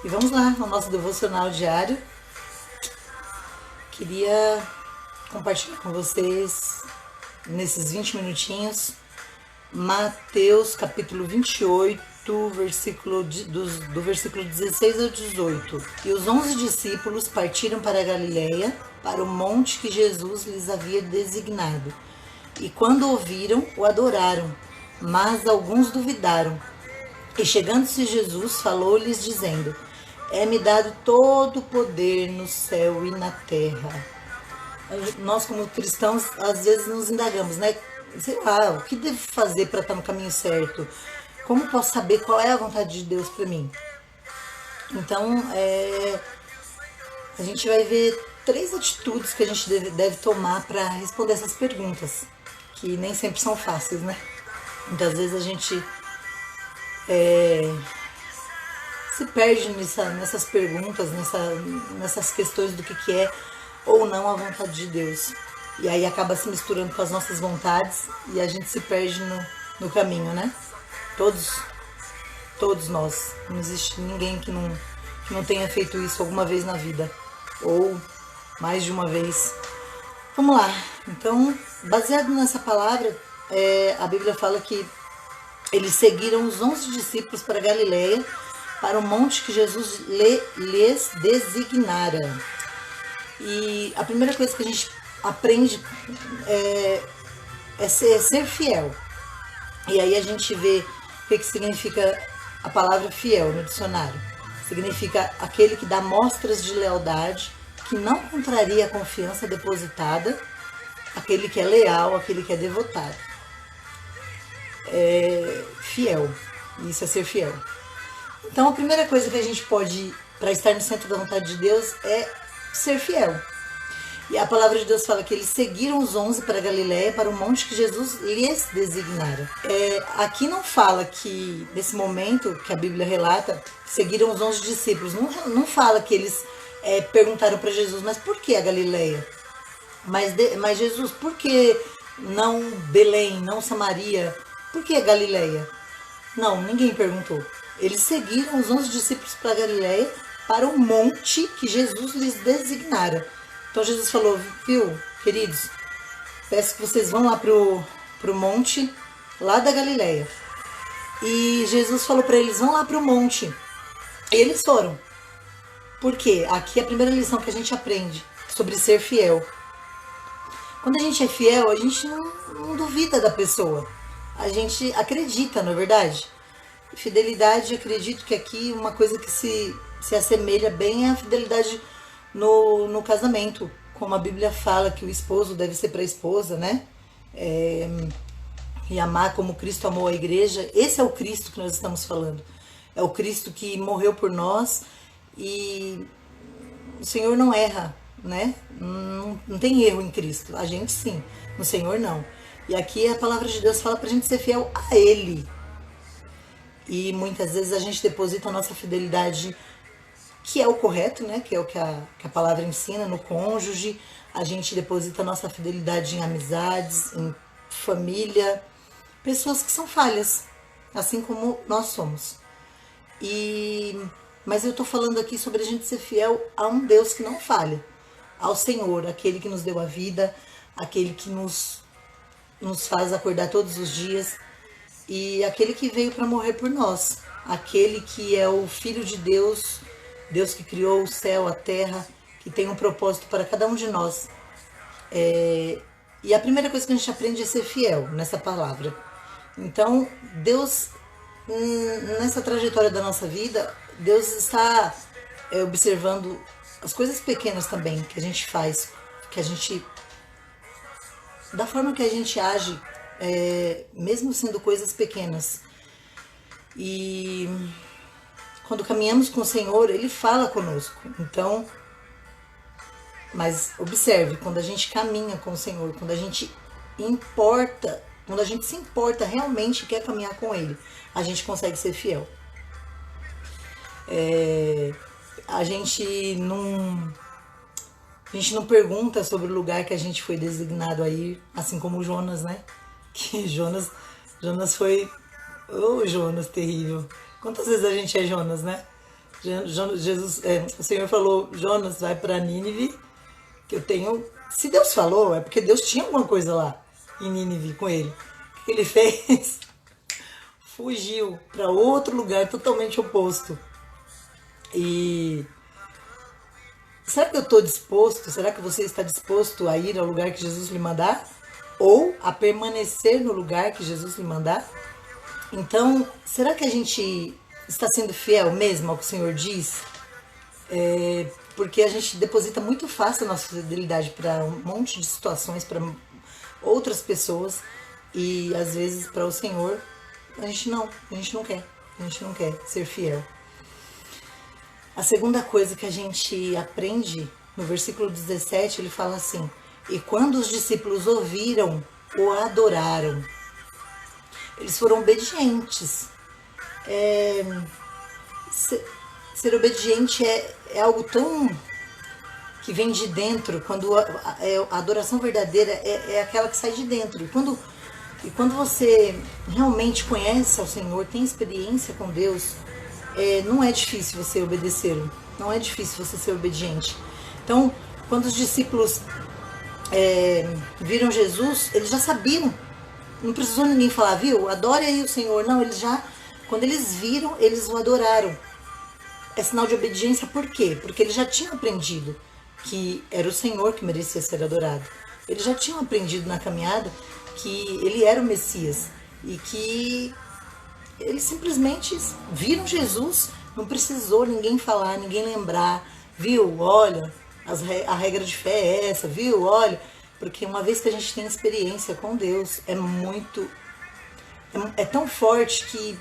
E vamos lá, no nosso devocional diário. Queria compartilhar com vocês, nesses 20 minutinhos, Mateus capítulo 28, do versículo 16 ao 18. E os 11 discípulos partiram para a Galiléia, para o monte que Jesus lhes havia designado. E quando ouviram, o adoraram, mas alguns duvidaram. E chegando-se Jesus, falou-lhes dizendo: É-me dado todo o poder no céu e na terra. Nós, como cristãos, às vezes nos indagamos, né? Sei lá, o que devo fazer para estar no caminho certo? Como posso saber qual é a vontade de Deus para mim? Então, a gente vai ver 3 atitudes que a gente deve tomar para responder essas perguntas, que nem sempre são fáceis, né? Muitas vezes a gente se perde nessas perguntas, nessas questões do que é ou não a vontade de Deus. E aí acaba se misturando com as nossas vontades e a gente se perde no caminho, né? Todos nós. Não existe ninguém que não tenha feito isso alguma vez na vida. Ou mais de uma vez. Vamos lá. Então, baseado nessa palavra, a Bíblia fala que eles seguiram os 11 discípulos para Galiléia, para o monte que Jesus lhes designara. E a primeira coisa que a gente aprende é ser fiel. E aí a gente vê o que significa a palavra fiel no dicionário. Significa aquele que dá mostras de lealdade, que não contraria a confiança depositada, aquele que é leal, aquele que é devotado. Fiel. Isso é ser fiel. Então a primeira coisa que a gente pode, para estar no centro da vontade de Deus, é ser fiel. E a palavra de Deus fala que eles seguiram os 11 para Galiléia, para o monte que Jesus lhes designara. Aqui não fala que, nesse momento que a Bíblia relata, seguiram os 11 discípulos. Não fala que eles perguntaram para Jesus, mas por que a Galiléia? Mas Jesus, por que não Belém, não Samaria? Por que a Galiléia? Não, ninguém perguntou. Eles seguiram os 11 discípulos para Galiléia, para o monte que Jesus lhes designara. Então Jesus falou: viu, queridos, peço que vocês vão lá pro monte lá da Galiléia. E Jesus falou para eles: vão lá pro monte. E eles foram. Por quê? Aqui é a primeira lição que a gente aprende sobre ser fiel. Quando a gente é fiel, a gente não duvida da pessoa. A gente acredita, não é verdade? Fidelidade, acredito que aqui uma coisa que se assemelha bem é a fidelidade no casamento, como a Bíblia fala que o esposo deve ser para a esposa, né? E amar como Cristo amou a igreja. Esse é o Cristo que nós estamos falando. É o Cristo que morreu por nós e o Senhor não erra, né? Não tem erro em Cristo. A gente sim, no Senhor não. E aqui a palavra de Deus fala pra gente ser fiel a Ele. E muitas vezes a gente deposita a nossa fidelidade, que é o correto, né? Que é o que a palavra ensina, no cônjuge. A gente deposita a nossa fidelidade em amizades, em família, pessoas que são falhas, assim como nós somos. Mas eu tô falando aqui sobre a gente ser fiel a um Deus que não falha, ao Senhor, aquele que nos deu a vida, aquele que nos faz acordar todos os dias e aquele que veio para morrer por nós, aquele que é o Filho de Deus, Deus que criou o céu, a terra, que tem um propósito para cada um de nós. E a primeira coisa que a gente aprende é ser fiel nessa palavra. Então, Deus, nessa trajetória da nossa vida, Deus está observando as coisas pequenas também que a gente faz, da forma que a gente age, mesmo sendo coisas pequenas. E quando caminhamos com o Senhor, Ele fala conosco. Então, mas observe, quando a gente caminha com o Senhor, quando a gente se importa realmente e quer caminhar com Ele, a gente consegue ser fiel. A gente não pergunta sobre o lugar que a gente foi designado a ir, assim como Jonas, né? Que Jonas foi... Ô, Jonas terrível. Quantas vezes a gente é Jonas, né? Jesus, o Senhor falou, Jonas, vai para Nínive, que eu tenho... Se Deus falou, é porque Deus tinha alguma coisa lá em Nínive com ele. O que ele fez? Fugiu para outro lugar totalmente oposto. E será que eu estou disposto? Será que você está disposto a ir ao lugar que Jesus lhe mandar? Ou a permanecer no lugar que Jesus lhe mandar? Então, será que a gente está sendo fiel mesmo ao que o Senhor diz? Porque a gente deposita muito fácil a nossa fidelidade para um monte de situações, para outras pessoas, e às vezes para o Senhor a gente não quer ser fiel. A segunda coisa que a gente aprende no versículo 17, ele fala assim: e quando os discípulos ouviram, o adoraram. Eles foram obedientes. Ser obediente é algo tão que vem de dentro. Quando a adoração verdadeira é aquela que sai de dentro. E quando você realmente conhece ao Senhor, tem experiência com Deus, não é difícil você obedecê-lo. Não é difícil você ser obediente. Então, quando os discípulos viram Jesus, eles já sabiam. Não precisou ninguém falar, viu? Adore aí o Senhor. Não, quando eles viram, eles o adoraram. É sinal de obediência por quê? Porque eles já tinham aprendido que era o Senhor que merecia ser adorado. Eles já tinham aprendido na caminhada que ele era o Messias e que eles simplesmente viram Jesus, não precisou ninguém falar, ninguém lembrar, viu? Olha, a regra de fé é essa, viu? Olha, porque uma vez que a gente tem experiência com Deus, é tão forte que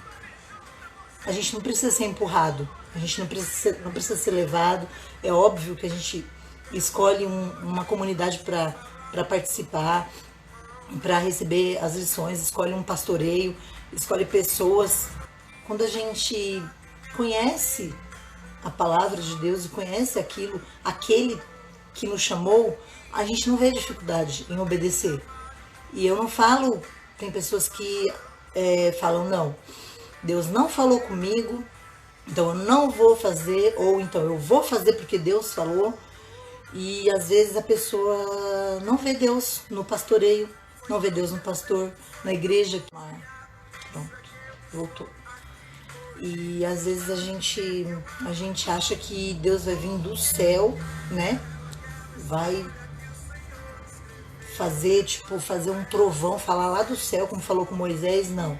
a gente não precisa ser empurrado, a gente não precisa ser levado. É óbvio que a gente escolhe uma comunidade para participar, para receber as lições, escolhe um pastoreio, escolhe pessoas. Quando a gente conhece a palavra de Deus e conhece aquele que nos chamou, a gente não vê dificuldade em obedecer. E eu não falo, tem pessoas que falam, não, Deus não falou comigo, então eu não vou fazer, ou então eu vou fazer porque Deus falou. E às vezes a pessoa não vê Deus no pastoreio, não vê Deus no pastor, na igreja. Pronto, voltou. E às vezes a gente acha que Deus vai vir do céu, né? Vai fazer um trovão, falar lá do céu, como falou com Moisés, não.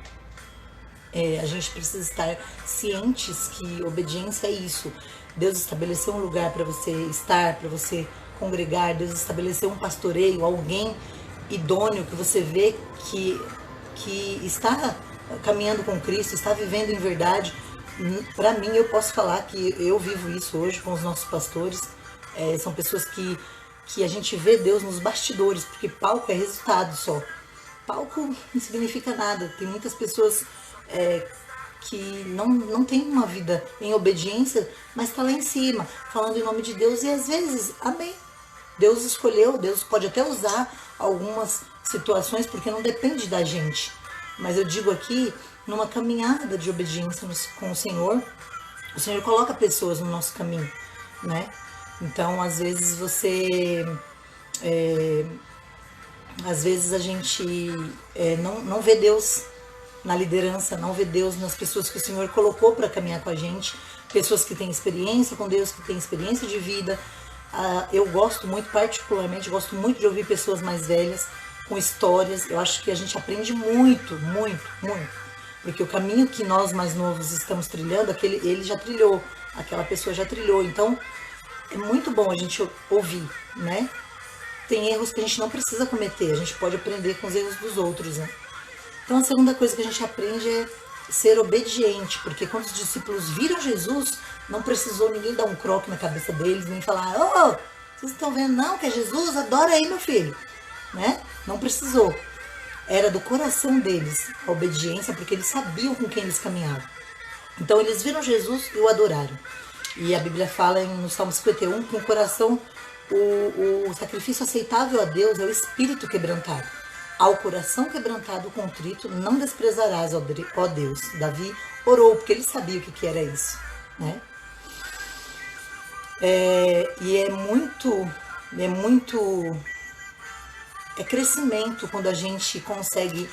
A gente precisa estar cientes que obediência é isso. Deus estabeleceu um lugar para você estar, para você congregar. Deus estabeleceu um pastoreio, alguém idôneo que você vê que está caminhando com Cristo, está vivendo em verdade. Para mim, eu posso falar que eu vivo isso hoje com os nossos pastores. São pessoas que a gente vê Deus nos bastidores, porque palco é resultado só. Palco não significa nada. Tem muitas pessoas que não tem uma vida em obediência, mas está lá em cima, falando em nome de Deus, e às vezes, amém. Deus escolheu, Deus pode até usar algumas situações, porque não depende da gente. Mas eu digo aqui, numa caminhada de obediência com o Senhor coloca pessoas no nosso caminho, né? Então, às vezes às vezes a gente não vê Deus na liderança, não vê Deus nas pessoas que o Senhor colocou para caminhar com a gente, pessoas que têm experiência com Deus, que têm experiência de vida. Eu particularmente gosto muito de ouvir pessoas mais velhas, com histórias. Eu acho que a gente aprende muito, muito, muito, porque o caminho que nós mais novos estamos trilhando, ele já trilhou, aquela pessoa já trilhou. Então, é muito bom a gente ouvir, né? Tem erros que a gente não precisa cometer, a gente pode aprender com os erros dos outros, né? Então, a segunda coisa que a gente aprende é ser obediente, porque quando os discípulos viram Jesus, não precisou ninguém dar um croque na cabeça deles, nem falar, vocês estão vendo não, que é Jesus? Adora aí, meu filho, né? Não precisou. Era do coração deles a obediência, porque eles sabiam com quem eles caminhavam. Então, eles viram Jesus e o adoraram. E a Bíblia fala no Salmo 51 que no coração o sacrifício aceitável a Deus é o espírito quebrantado. Ao coração quebrantado, contrito, não desprezarás, ó Deus. Davi orou, porque ele sabia o que era isso, né? E é crescimento quando a gente consegue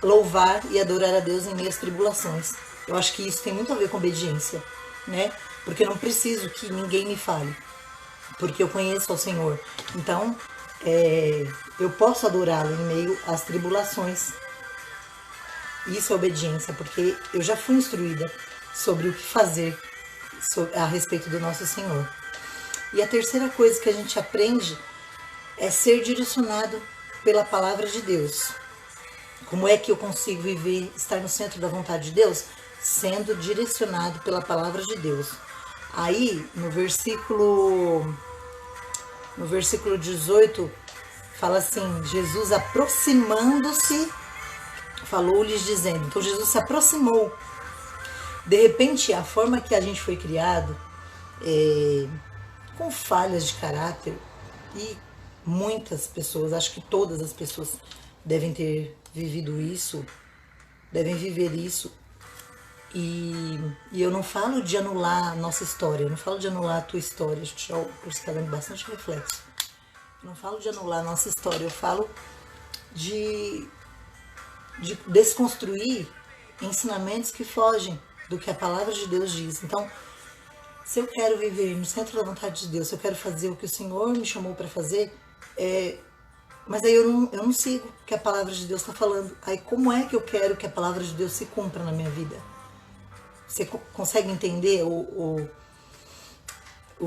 louvar e adorar a Deus em meio às tribulações. Eu acho que isso tem muito a ver com obediência, né? Porque eu não preciso que ninguém me fale, porque eu conheço ao Senhor. Então, eu posso adorá-lo em meio às tribulações. Isso é obediência, porque eu já fui instruída sobre o que fazer a respeito do nosso Senhor. E a terceira coisa que a gente aprende é ser direcionado pela palavra de Deus. Como é que eu consigo viver, estar no centro da vontade de Deus? Sendo direcionado pela palavra de Deus. Aí, no versículo 18, fala assim, Jesus aproximando-se, falou-lhes dizendo, então Jesus se aproximou. De repente, a forma que a gente foi criado, com falhas de caráter, e muitas pessoas, acho que todas as pessoas devem ter vivido isso, devem viver isso. E eu não falo de anular a nossa história, eu não falo de anular a tua história, você está dando bastante reflexo. Eu não falo de anular a nossa história, eu falo de desconstruir ensinamentos que fogem do que a palavra de Deus diz. Então, se eu quero viver no centro da vontade de Deus, se eu quero fazer o que o Senhor me chamou para fazer, mas aí eu não sigo o que a palavra de Deus está falando. Aí como é que eu quero que a palavra de Deus se cumpra na minha vida? Você consegue entender o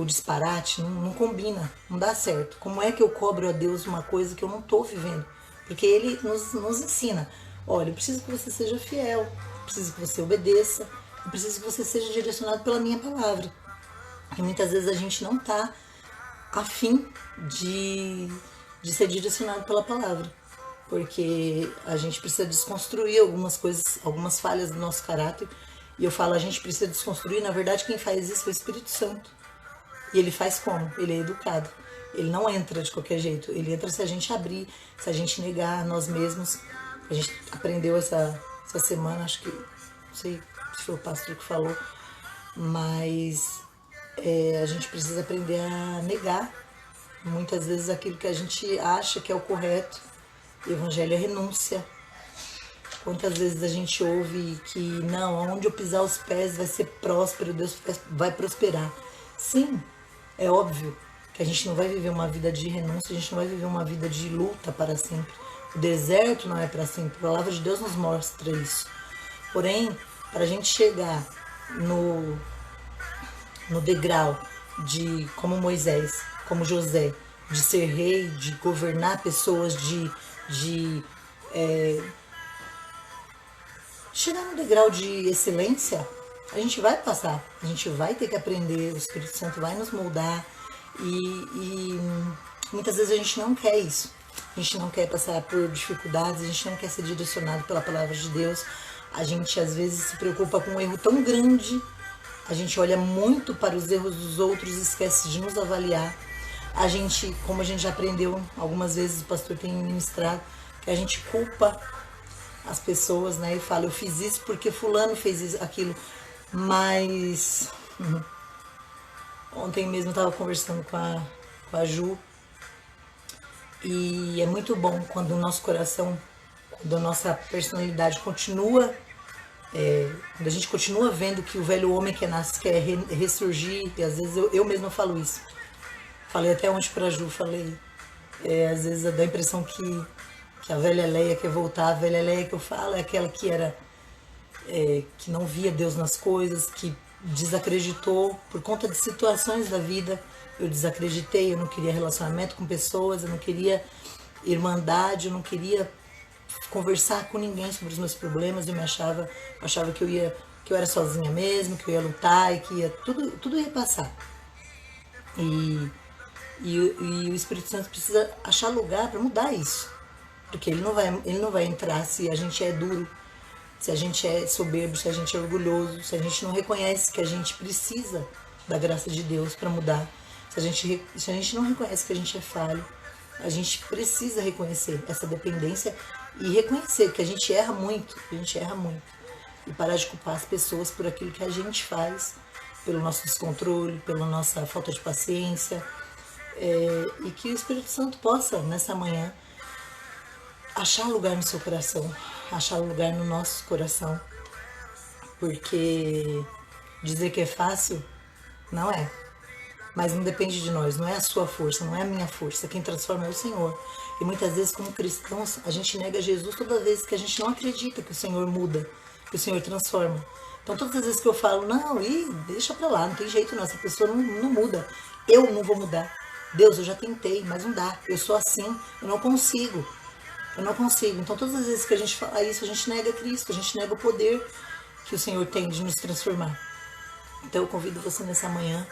disparate? Não combina, não dá certo. Como é que eu cobro a Deus uma coisa que eu não estou vivendo? Porque Ele nos ensina. Olha, eu preciso que você seja fiel, eu preciso que você obedeça, eu preciso que você seja direcionado pela minha palavra. E muitas vezes a gente não está afim de ser direcionado pela palavra, porque a gente precisa desconstruir algumas coisas, algumas falhas do nosso caráter. E eu falo, a gente precisa desconstruir, na verdade quem faz isso é o Espírito Santo. E ele faz como? Ele é educado. Ele não entra de qualquer jeito, ele entra se a gente abrir, se a gente negar nós mesmos. A gente aprendeu essa semana, acho que, não sei se foi o pastor que falou, mas a gente precisa aprender a negar muitas vezes aquilo que a gente acha que é o correto. O evangelho é renúncia. Quantas vezes a gente ouve que não, onde eu pisar os pés vai ser próspero, Deus vai prosperar. Sim, é óbvio que a gente não vai viver uma vida de renúncia, a gente não vai viver uma vida de luta para sempre. O deserto não é para sempre, a palavra de Deus nos mostra isso. Porém, para a gente chegar no degrau de, como Moisés, como José, de ser rei, de governar pessoas, chegar no degrau de excelência, a gente vai passar, a gente vai ter que aprender, o Espírito Santo vai nos moldar e muitas vezes a gente não quer isso. A gente não quer passar por dificuldades, a gente não quer ser direcionado pela palavra de Deus. A gente às vezes se preocupa com um erro tão grande, a gente olha muito para os erros dos outros e esquece de nos avaliar. A gente, como a gente já aprendeu algumas vezes, o pastor tem ministrado, que a gente culpa as pessoas, né? E fala, eu fiz isso porque fulano fez isso, aquilo. Mas ontem mesmo eu estava conversando com a Ju, e é muito bom quando o nosso coração, quando a nossa personalidade continua, quando a gente continua vendo que o velho homem que nasce quer ressurgir, e às vezes eu mesma falo isso. Falei até ontem pra Ju, falei, às vezes dá a impressão que a velha Leia quer voltar. A velha Leia que eu falo é aquela que era, que não via Deus nas coisas, que desacreditou por conta de situações da vida. Eu desacreditei, eu não queria relacionamento com pessoas, eu não queria irmandade, eu não queria conversar com ninguém sobre os meus problemas. Eu achava que eu era sozinha mesmo, que eu ia lutar e que tudo ia passar. E o Espírito Santo precisa achar lugar para mudar isso. Porque ele não vai entrar se a gente é duro, se a gente é soberbo, se a gente é orgulhoso, se a gente não reconhece que a gente precisa da graça de Deus para mudar. Se a gente não reconhece que a gente é falho, a gente precisa reconhecer essa dependência e reconhecer que a gente erra muito, e parar de culpar as pessoas por aquilo que a gente faz pelo nosso descontrole, pela nossa falta de paciência, e que o Espírito Santo possa, nessa manhã, achar lugar no seu coração, achar lugar no nosso coração, porque dizer que é fácil, não é. Mas não depende de nós, não é a sua força, não é a minha força. Quem transforma é o Senhor. E muitas vezes, como cristãos, a gente nega Jesus toda vez que a gente não acredita que o Senhor muda, que o Senhor transforma. Então, todas as vezes que eu falo, não, deixa pra lá, não tem jeito não, essa pessoa não muda. Eu não vou mudar. Deus, eu já tentei, mas não dá. Eu sou assim, eu não consigo. Eu não consigo. Então, todas as vezes que a gente fala isso, a gente nega Cristo, a gente nega o poder que o Senhor tem de nos transformar. Então, eu convido você nessa manhã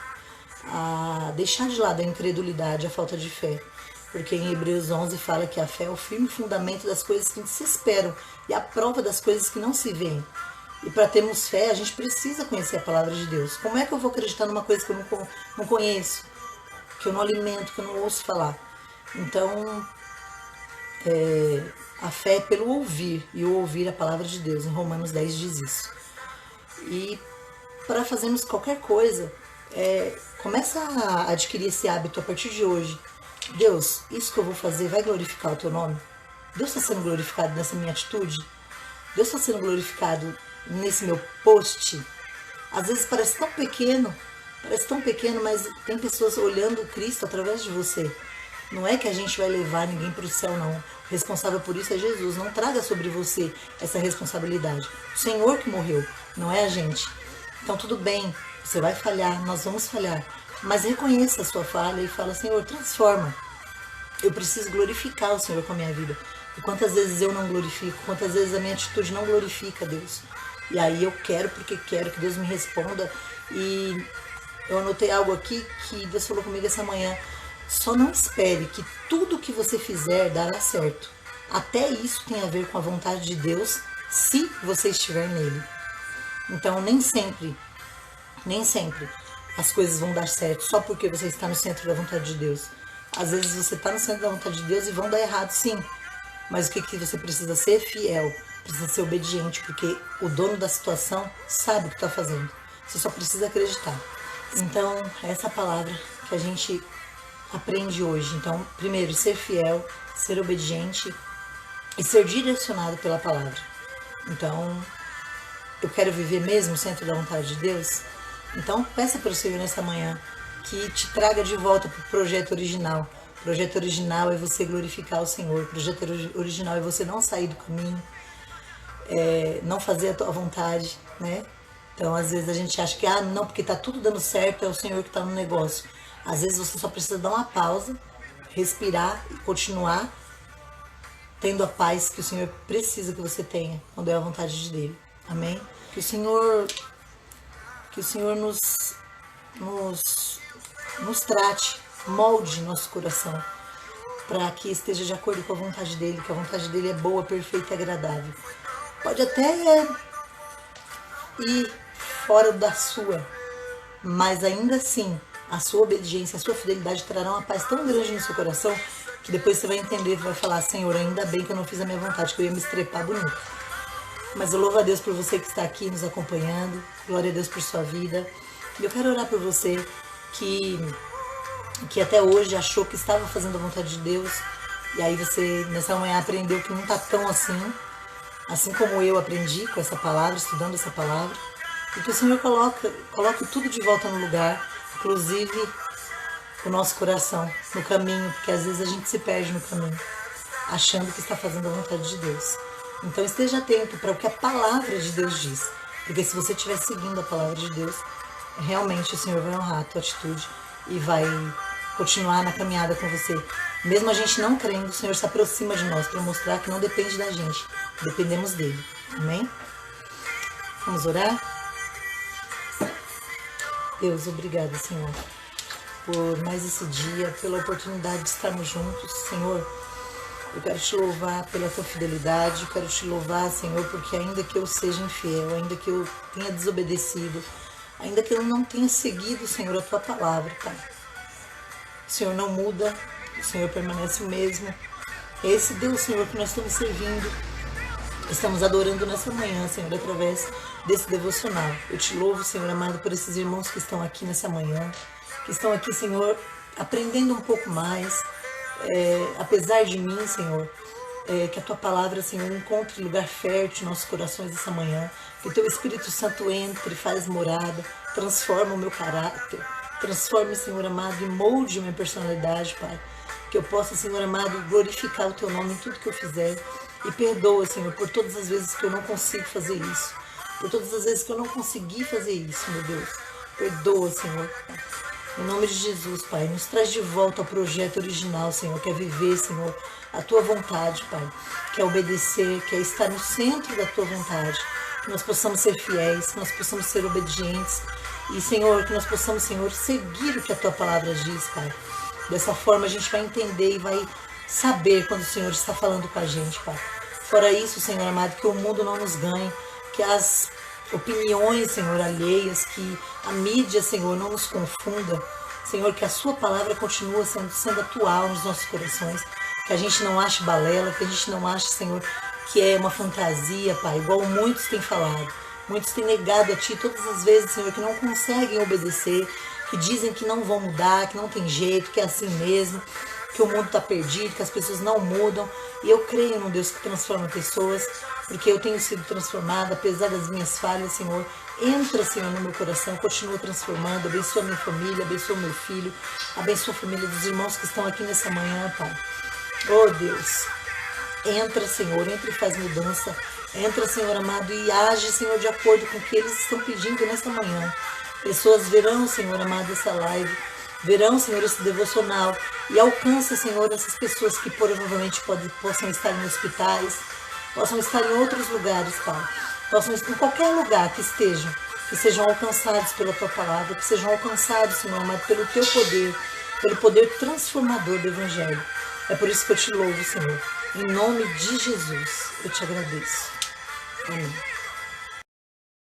a deixar de lado a incredulidade, a falta de fé. Porque em Hebreus 11 fala que a fé é o firme fundamento das coisas que se esperam e a prova das coisas que não se veem. E para termos fé, a gente precisa conhecer a palavra de Deus. Como é que eu vou acreditar numa coisa que eu não conheço, que eu não alimento, que eu não ouço falar? Então, a fé é pelo ouvir, e o ouvir a palavra de Deus. Em Romanos 10 diz isso. E para fazermos qualquer coisa, começa a adquirir esse hábito a partir de hoje. Deus, isso que eu vou fazer vai glorificar o teu nome? Deus está sendo glorificado nessa minha atitude? Deus está sendo glorificado nesse meu post? Às vezes parece tão pequeno, mas tem pessoas olhando Cristo através de você. Não é que a gente vai levar ninguém para o céu, não. O responsável por isso é Jesus. Não traga sobre você essa responsabilidade. O Senhor que morreu, não é a gente. Então tudo bem, você vai falhar, nós vamos falhar. Mas reconheça a sua falha e fala, Senhor, transforma. Eu preciso glorificar o Senhor com a minha vida. E quantas vezes eu não glorifico, quantas vezes a minha atitude não glorifica a Deus. E aí eu quero porque quero que Deus me responda. E eu anotei algo aqui que Deus falou comigo essa manhã. Só não espere que tudo que você fizer dará certo. Até isso tem a ver com a vontade de Deus, se você estiver nele. Então nem sempre as coisas vão dar certo só porque você está no centro da vontade de Deus. Às vezes você está no centro da vontade de Deus e vão dar errado, sim. Mas o que você precisa ser? Fiel. Precisa ser obediente, porque o dono da situação sabe o que está fazendo. Você só precisa acreditar. Então, essa palavra que a gente aprende hoje. Então, primeiro, ser fiel, ser obediente e ser direcionado pela palavra. Então, eu quero viver mesmo no centro da vontade de Deus? Então, peça para o Senhor nessa manhã que te traga de volta para o projeto original. O projeto original é você glorificar o Senhor. O projeto original é você não sair do caminho, não fazer a tua vontade, né? Então, às vezes a gente acha que, não, porque tá tudo dando certo, é o Senhor que está no negócio. Às vezes você só precisa dar uma pausa, respirar e continuar tendo a paz que o Senhor precisa que você tenha, quando é a vontade dele. Amém? Que o Senhor nos trate, molde nosso coração, para que esteja de acordo com a vontade dele, que a vontade dele é boa, perfeita e agradável. Pode até ir fora da sua, mas ainda assim, a sua obediência, a sua fidelidade trará uma paz tão grande no seu coração, que depois você vai entender, vai falar, Senhor, ainda bem que eu não fiz a minha vontade, que eu ia me estrepar bonito. Mas eu louvo a Deus por você que está aqui nos acompanhando, glória a Deus por sua vida. E eu quero orar por você que até hoje achou que estava fazendo a vontade de Deus, e aí você nessa manhã aprendeu que não está tão assim como eu aprendi com essa palavra, estudando essa palavra, e que o Senhor coloque tudo de volta no lugar, inclusive o nosso coração no caminho, porque às vezes a gente se perde no caminho, achando que está fazendo a vontade de Deus. Então esteja atento para o que a palavra de Deus diz, porque se você estiver seguindo a palavra de Deus, realmente o Senhor vai honrar a tua atitude e vai continuar na caminhada com você. Mesmo a gente não crendo, o Senhor se aproxima de nós para mostrar que não depende da gente, dependemos dele. Amém? Vamos orar? Deus, obrigada, Senhor, por mais esse dia, pela oportunidade de estarmos juntos. Senhor, eu quero te louvar pela tua fidelidade, eu quero te louvar, Senhor, porque ainda que eu seja infiel, ainda que eu tenha desobedecido, ainda que eu não tenha seguido, Senhor, a tua palavra, Pai. O Senhor não muda, o Senhor permanece o mesmo. É esse Deus, Senhor, que nós estamos servindo. estamos adorando nessa manhã, Senhor, através desse devocional. Eu te louvo, Senhor amado, por esses irmãos que estão aqui nessa manhã, que estão aqui, Senhor, aprendendo um pouco mais, apesar de mim, Senhor, que a Tua palavra, Senhor, encontre lugar fértil em nossos corações essa manhã, que o Teu Espírito Santo entre, faz morada, transforma o meu caráter, transforme, Senhor amado, e molde a minha personalidade, Pai, que eu possa, Senhor amado, glorificar o Teu nome em tudo que eu fizer, e perdoa, Senhor, por todas as vezes que eu não consigo fazer isso, por todas as vezes que eu não consegui fazer isso, meu Deus, perdoa, Senhor, em nome de Jesus, Pai, nos traz de volta ao projeto original, Senhor, que é viver, Senhor, a Tua vontade, Pai, que é obedecer, que é estar no centro da Tua vontade, que nós possamos ser fiéis, que nós possamos ser obedientes e, Senhor, que nós possamos, Senhor, seguir o que a Tua palavra diz, Pai. Dessa forma a gente vai entender e vai saber quando o Senhor está falando com a gente, Pai. Fora isso, Senhor amado, que o mundo não nos ganhe, que as opiniões, Senhor, alheias, que a mídia, Senhor, não nos confunda, Senhor, que a Sua palavra continua sendo atual nos nossos corações, que a gente não ache balela, que a gente não ache, Senhor, que é uma fantasia, Pai, igual muitos têm falado. Muitos têm negado a Ti todas as vezes, Senhor, que não conseguem obedecer, que dizem que não vão mudar, que não tem jeito, que é assim mesmo, que o mundo está perdido, que as pessoas não mudam. E eu creio num Deus que transforma pessoas, porque eu tenho sido transformada, apesar das minhas falhas, Senhor. Entra, Senhor, no meu coração, continua transformando, abençoa minha família, abençoa meu filho, abençoa a família dos irmãos que estão aqui nessa manhã, Pai. Oh, Deus, entra, Senhor, entra e faz mudança. Entra, Senhor amado, e age, Senhor, de acordo com o que eles estão pedindo nesta manhã. Pessoas verão, Senhor amado, essa live, verão, Senhor, esse devocional e alcança, Senhor, essas pessoas que provavelmente possam estar em hospitais, possam estar em outros lugares, Pai. Possam estar em qualquer lugar que estejam, que sejam alcançados pela Tua palavra, que sejam alcançados, Senhor amado, pelo Teu poder, pelo poder transformador do Evangelho. É por isso que eu te louvo, Senhor. Em nome de Jesus, eu te agradeço. Amém.